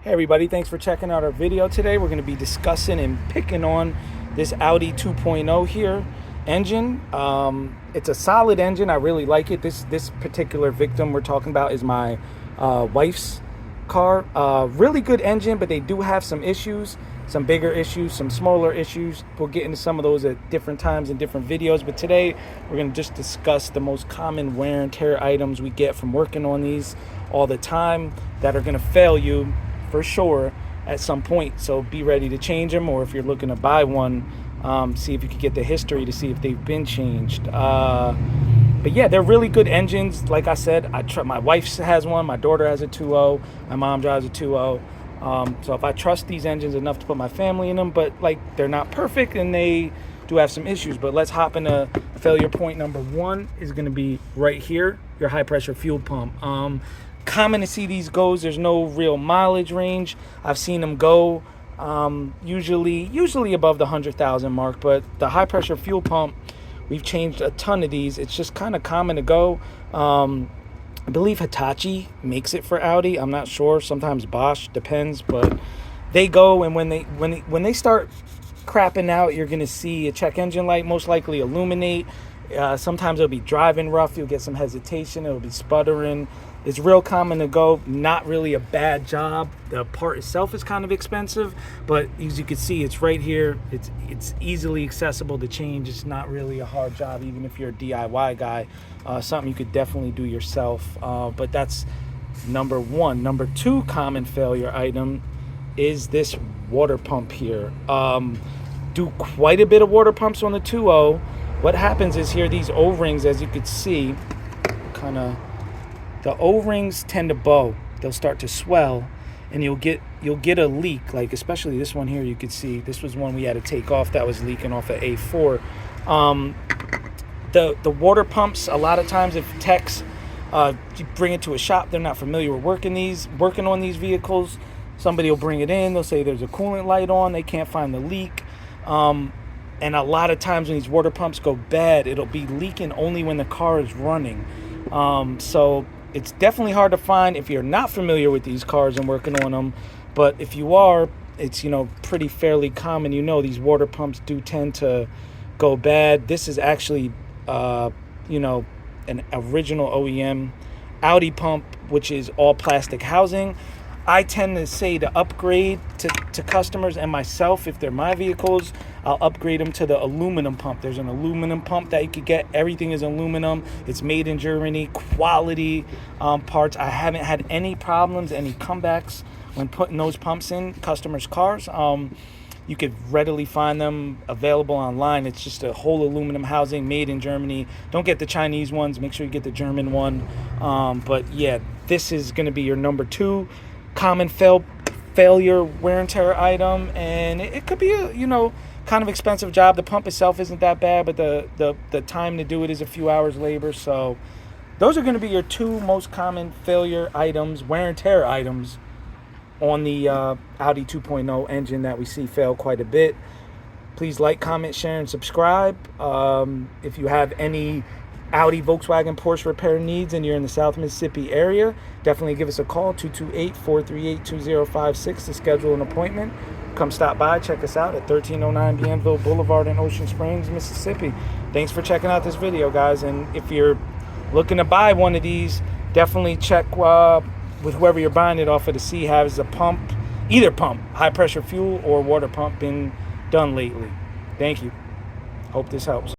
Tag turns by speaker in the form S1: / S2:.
S1: Hey everybody, thanks for checking out our video today. We're going to be discussing and picking on this Audi 2.0 here engine. It's a solid engine. I really like it. This particular victim we're talking about is my wife's car. Really good engine, but they do have some issues, some bigger issues, some smaller issues. We'll get into some of those at different times in different videos, but today we're going to just discuss the most common wear and tear items we get from working on these all the time that are going to fail you for sure at some point. So be ready to change them, or if you're looking to buy one, see if you can get the history to see if they've been changed. But yeah, they're really good engines. Like I said, my wife has one, my daughter has a 2.0, my mom drives a 2.0. So if I trust these engines enough to put my family in them, but like they're not perfect and they do have some issues. But let's hop into failure point number one. Is going to be right here, your high pressure fuel pump. Common to see these goes. There's no real mileage range. I've seen them go usually above the 100,000 mark, but the high pressure fuel pump, we've changed a ton of these. It's just kind of common to go. I believe Hitachi makes it for Audi. I'm not sure. Sometimes Bosch, depends, but they go, and when they start crapping out, you're gonna see a check engine light most likely illuminate. Sometimes it'll be driving rough. You'll get some hesitation. It'll be sputtering. It's real common to go. Not really a bad job. The part itself is kind of expensive, but as you can see, it's right here. It's easily accessible to change. It's not really a hard job, even if you're a DIY guy. Something you could definitely do yourself. But that's number one. Number two common failure item is this water pump here. Do quite a bit of water pumps on the 2.0. What happens is here, these O-rings, as you could see, the O-rings tend to bow. They'll start to swell, and you'll get a leak. Like especially this one here, you could see this was one we had to take off that was leaking off of A4. The water pumps, a lot of times if techs you bring it to a shop, they're not familiar with working on these vehicles. Somebody will bring it in. They'll say there's a coolant light on. They can't find the leak. And a lot of times when these water pumps go bad, it'll be leaking only when the car is running. So it's definitely hard to find if you're not familiar with these cars and working on them. But if you are, it's, pretty fairly common. These water pumps do tend to go bad. This is actually, an original OEM Audi pump, which is all plastic housing. I tend to say to upgrade to customers and myself, if they're my vehicles, I'll upgrade them to the aluminum pump. There's an aluminum pump that you could get. Everything is aluminum. It's made in Germany, quality parts. I haven't had any problems, any comebacks when putting those pumps in customers' cars. You could readily find them available online. It's just a whole aluminum housing made in Germany. Don't get the Chinese ones. Make sure you get the German one. But yeah, this is going to be your number two common failure wear and tear item, and it could be a kind of expensive job. The pump itself isn't that bad, but the time to do it is a few hours labor. So those are going to be your two most common failure items, wear and tear items on the Audi 2.0 engine that we see fail quite a bit. Please like, comment, share, and subscribe. If you have any Audi, Volkswagen, Porsche repair needs and you're in the South Mississippi area, definitely give us a call, 228-438-2056 to schedule an appointment. Come stop by, check us out at 1309 Bienville Blvd in Ocean Springs, Mississippi. Thanks for checking out this video, guys. And if you're looking to buy one of these, definitely check with whoever you're buying it off of to see has a pump, either pump, high pressure fuel or water pump, been done lately. Thank you. Hope this helps.